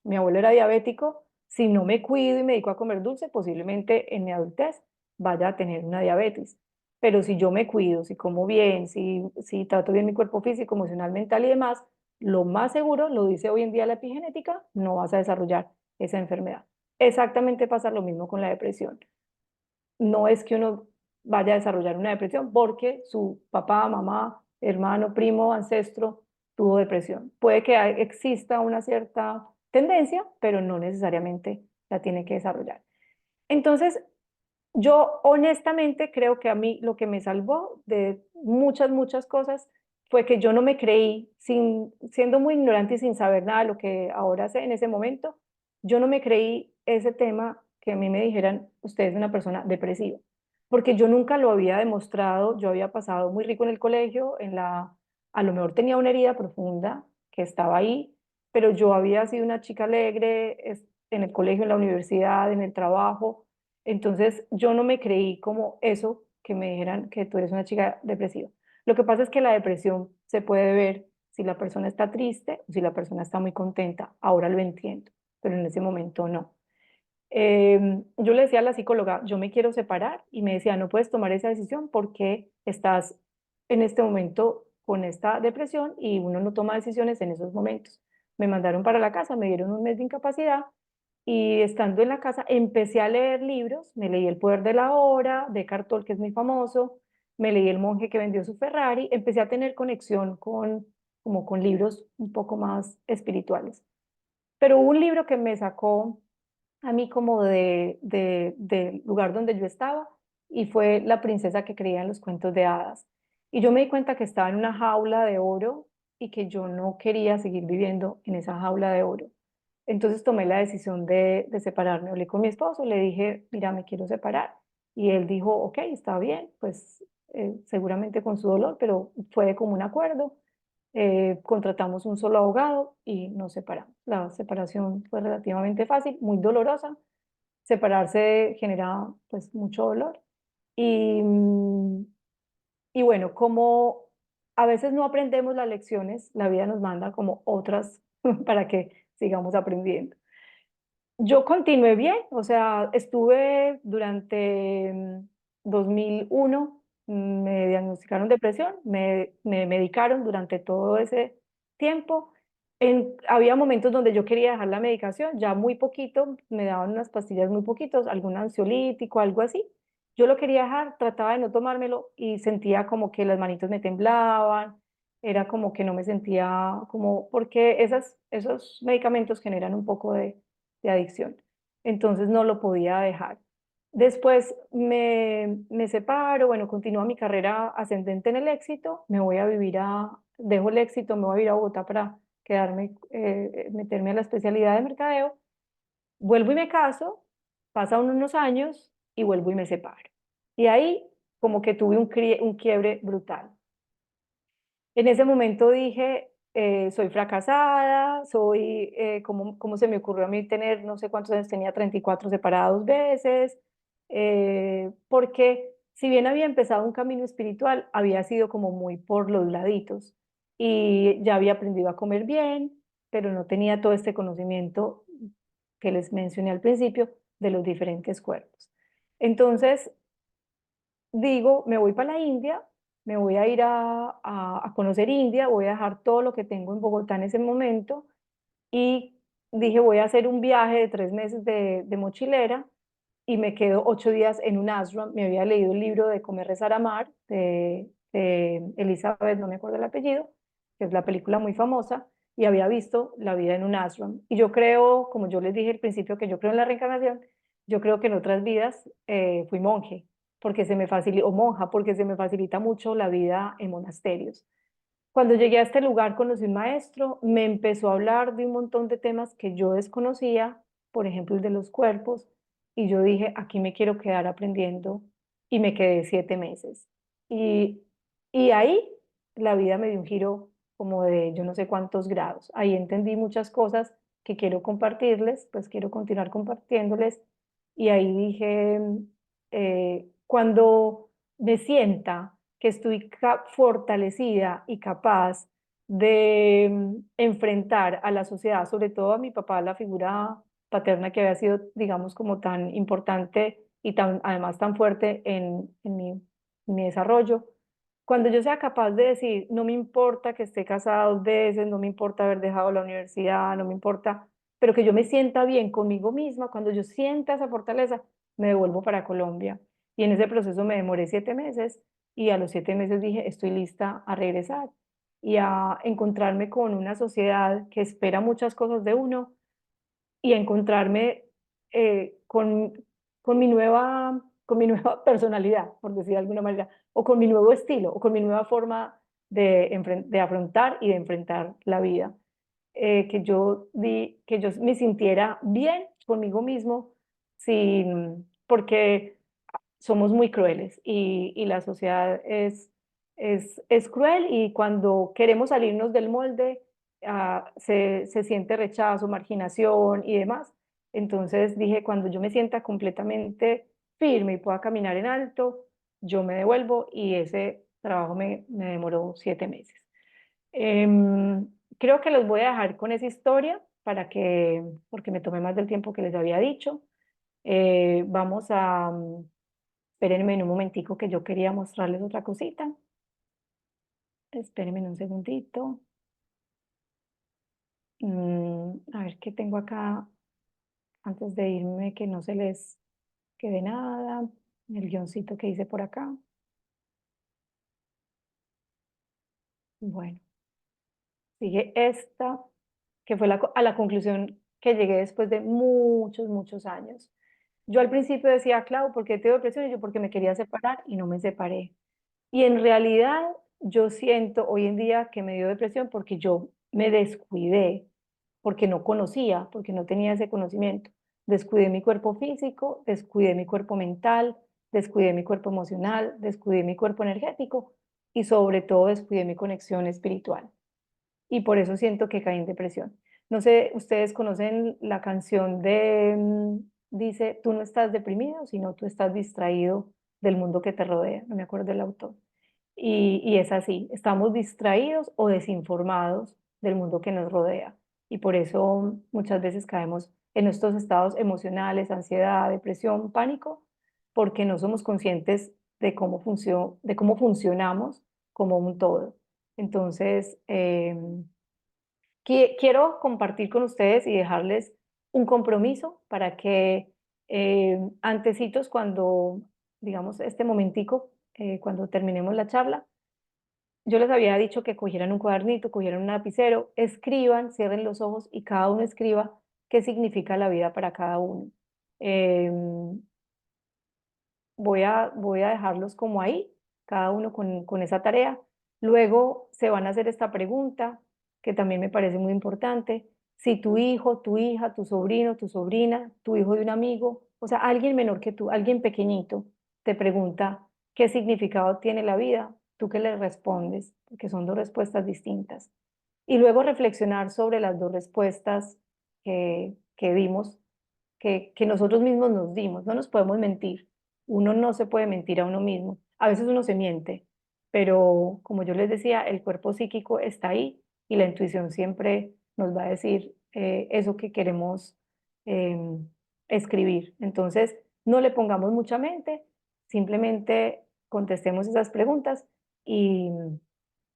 mi abuelo era diabético, si no me cuido y me dedico a comer dulce, posiblemente en mi adultez vaya a tener una diabetes. Pero si yo me cuido, si como bien, si trato bien mi cuerpo físico, emocional, mental y demás, lo más seguro, lo dice hoy en día la epigenética, no vas a desarrollar esa enfermedad. Exactamente pasa lo mismo con la depresión. No es que uno vaya a desarrollar una depresión porque su papá, mamá, hermano, primo, ancestro tuvo depresión. Puede que exista una cierta tendencia, pero no necesariamente la tiene que desarrollar. Entonces, yo honestamente creo que a mí lo que me salvó de muchas, muchas cosas fue que yo no me creí, siendo muy ignorante y sin saber nada de lo que ahora sé en ese momento, yo no me creí ese tema que a mí me dijeran, usted es una persona depresiva. porque yo nunca lo había demostrado. Yo había pasado muy rico en el colegio, a lo mejor tenía una herida profunda que estaba ahí, pero yo había sido una chica alegre en el colegio, en la universidad, en el trabajo. Entonces yo no me creí como eso, que me dijeran que tú eres una chica depresiva. Lo que pasa es que la depresión se puede ver si la persona está triste o si la persona está muy contenta. Ahora lo entiendo, pero en ese momento no. Yo le decía a la psicóloga, yo me quiero separar, y me decía, no puedes tomar esa decisión porque estás en este momento con esta depresión y uno no toma decisiones en esos momentos. Me mandaron para la casa, me dieron un mes de incapacidad, y estando en la casa empecé a leer libros. Me leí El poder de la hora, de Eckhart Tolle, que es muy famoso, me leí El monje que vendió su Ferrari. Empecé a tener conexión como con libros un poco más espirituales. Pero hubo un libro que me sacó a mí como del lugar donde yo estaba, y fue La princesa que creía en los cuentos de hadas. Y yo me di cuenta que estaba en una jaula de oro y que yo no quería seguir viviendo en esa jaula de oro. Entonces tomé la decisión de separarme. Hablé con mi esposo, le dije, mira, me quiero separar. Y él dijo, ok, está bien, pues seguramente con su dolor, pero fue como un acuerdo. Contratamos un solo abogado y nos separamos. La separación fue relativamente fácil, muy dolorosa. Separarse genera pues mucho dolor. Y, y bueno, como a veces no aprendemos las lecciones, la vida nos manda como otras para que sigamos aprendiendo. Yo continué bien, o sea, estuve durante 2001, me diagnosticaron depresión, me medicaron durante todo ese tiempo. Había momentos donde yo quería dejar la medicación, ya muy poquito, me daban unas pastillas muy poquitos, algún ansiolítico, algo así. Yo lo quería dejar, trataba de no tomármelo y sentía como que las manitos me temblaban, era como que no me sentía como, porque esos medicamentos generan un poco de adicción. Entonces no lo podía dejar. Después me separo, bueno, continúo mi carrera ascendente en el éxito, dejo el éxito, me voy a vivir a Bogotá para quedarme, meterme a la especialidad de mercadeo, vuelvo y me caso, pasan unos años y vuelvo y me separo. Y ahí como que tuve un quiebre brutal. En ese momento dije, soy fracasada, ¿cómo se me ocurrió a mí tener, no sé cuántos años tenía, 34, separada 2 veces? Porque si bien había empezado un camino espiritual, había sido como muy por los laditos, y ya había aprendido a comer bien, pero no tenía todo este conocimiento que les mencioné al principio de los diferentes cuerpos. Entonces, digo, me voy para la India, me voy a ir a conocer India, voy a dejar todo lo que tengo en Bogotá en ese momento, y dije, voy a hacer un viaje de 3 meses de mochilera, y me quedo 8 días en un ashram. Me había leído el libro de Comer, Rezar, Amar, de Elizabeth, no me acuerdo el apellido, que es la película muy famosa, y había visto la vida en un ashram. Y yo creo, como yo les dije al principio, que yo creo en la reencarnación, yo creo que en otras vidas fui monje, porque se me facilita, o monja, porque se me facilita mucho la vida en monasterios. Cuando llegué a este lugar conocí un maestro, me empezó a hablar de un montón de temas que yo desconocía, por ejemplo el de los cuerpos, y yo dije, aquí me quiero quedar aprendiendo, y me quedé 7 meses. Y, y ahí la vida me dio un giro como de yo no sé cuántos grados. Ahí entendí muchas cosas que quiero compartirles, pues quiero continuar compartiéndoles, y ahí dije, cuando me sienta que estoy fortalecida y capaz de enfrentar a la sociedad, sobre todo a mi papá, la figura paterna que había sido, digamos, como tan importante y además tan fuerte en mi desarrollo. Cuando yo sea capaz de decir, no me importa que esté casada 2 veces, no me importa haber dejado la universidad, no me importa, pero que yo me sienta bien conmigo misma, cuando yo sienta esa fortaleza, me devuelvo para Colombia. Y en ese proceso me demoré 7 meses, y a los 7 meses dije, estoy lista a regresar y a encontrarme con una sociedad que espera muchas cosas de uno, y a encontrarme con mi nueva personalidad, por decir de alguna manera, o con mi nuevo estilo, o con mi nueva forma de afrontar y de enfrentar la vida. Que yo me sintiera bien conmigo mismo, porque somos muy crueles y la sociedad es cruel, y cuando queremos salirnos del molde, se siente rechazo, marginación y demás. Entonces dije, cuando yo me sienta completamente firme y pueda caminar en alto, yo me devuelvo, y ese trabajo me demoró 7 meses. Creo que los voy a dejar con esa historia porque me tomé más del tiempo que les había dicho. Vamos a, espérenme en un momentico que yo quería mostrarles otra cosita. Espérenme un segundito. A ver qué tengo acá antes de irme, que no se les quede nada. El guioncito que hice por acá. Bueno, sigue esta, que fue a la conclusión que llegué después de muchos, muchos años. Yo al principio decía, Clau, ¿por qué tengo depresión? Y yo, porque me quería separar y no me separé. Y en realidad yo siento hoy en día que me dio depresión porque yo me descuidé, porque no conocía, porque no tenía ese conocimiento. Descuidé mi cuerpo físico, descuidé mi cuerpo mental, descuidé mi cuerpo emocional, descuidé mi cuerpo energético, y sobre todo descuidé mi conexión espiritual. Y por eso siento que caí en depresión. No sé, ustedes conocen la canción de, dice, tú no estás deprimido, sino tú estás distraído del mundo que te rodea. No me acuerdo del autor. Y es así, estamos distraídos o desinformados del mundo que nos rodea. Y por eso muchas veces caemos en estos estados emocionales, ansiedad, depresión, pánico, porque no somos conscientes de cómo funcionamos como un todo. Entonces, quiero compartir con ustedes y dejarles un compromiso para que antecitos, cuando, digamos, este momentico, cuando terminemos la charla, yo les había dicho que cogieran un cuadernito, cogieran un lapicero, escriban, cierren los ojos y cada uno escriba qué significa la vida para cada uno. Em, voy a dejarlos como ahí, cada uno con esa tarea. Luego se van a hacer esta pregunta, que también me parece muy importante. Si tu hijo, tu hija, tu sobrino, tu sobrina, tu hijo de un amigo, o sea, alguien menor que tú, alguien pequeñito, te pregunta qué significado tiene la vida, ¿tú qué le respondes? Porque son dos respuestas distintas. Y luego reflexionar sobre las dos respuestas que dimos, que nosotros mismos nos dimos. No nos podemos mentir. Uno no se puede mentir a uno mismo. A veces uno se miente, pero como yo les decía, el cuerpo psíquico está ahí, y la intuición siempre nos va a decir eso que queremos eh, escribir. Entonces, no le pongamos mucha mente, simplemente contestemos esas preguntas, y,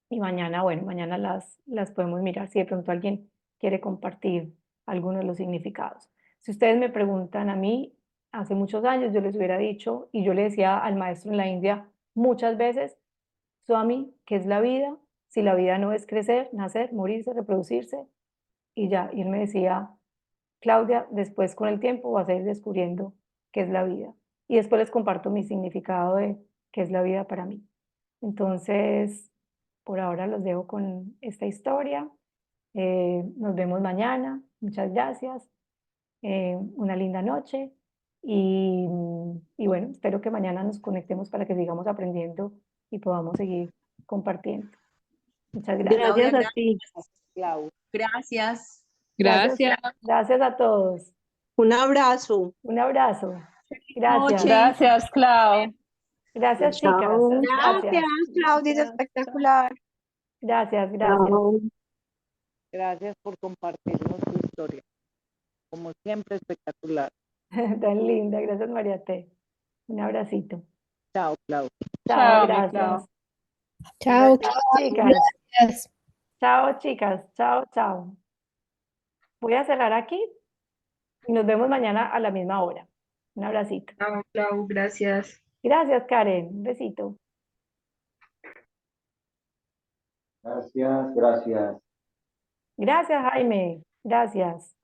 y mañana, bueno, mañana las podemos mirar si de pronto alguien quiere compartir alguno de los significados. Si ustedes me preguntan a mí, hace muchos años yo les hubiera dicho, y yo le decía al maestro en la India muchas veces, Swami, ¿qué es la vida? Si la vida no es crecer, nacer, morirse, reproducirse, y ya. Y él me decía, Claudia, después con el tiempo vas a ir descubriendo qué es la vida. Y después les comparto mi significado de qué es la vida para mí. Entonces, por ahora los dejo con esta historia. Nos vemos mañana. Muchas gracias. Una linda noche. Y bueno, espero que mañana nos conectemos para que sigamos aprendiendo y podamos seguir compartiendo. Muchas gracias. Claudia, Gracias a ti. gracias. Clau. Gracias. Gracias, Gracias. gracias a todos. Un abrazo. Un abrazo. Gracias. Noche. Gracias, Clau. Gracias, chicas. Chao. Gracias. Gracias, Claudia, Gracias, espectacular. Gracias, gracias. Chao. Gracias por compartirnos tu historia. Como siempre, espectacular. Tan linda. Gracias, María T. Un abracito. Chao, Clau. Chao, Chao, mi gracias. Clau. Chao, Gracias, Clau, chicas. gracias. Chao, chicas. Chao, chao. Voy a cerrar aquí y nos vemos mañana a la misma hora. Un abracito. Chao, Clau, gracias. Gracias, Karen. Un besito. Gracias, gracias. Gracias, Jaime. Gracias.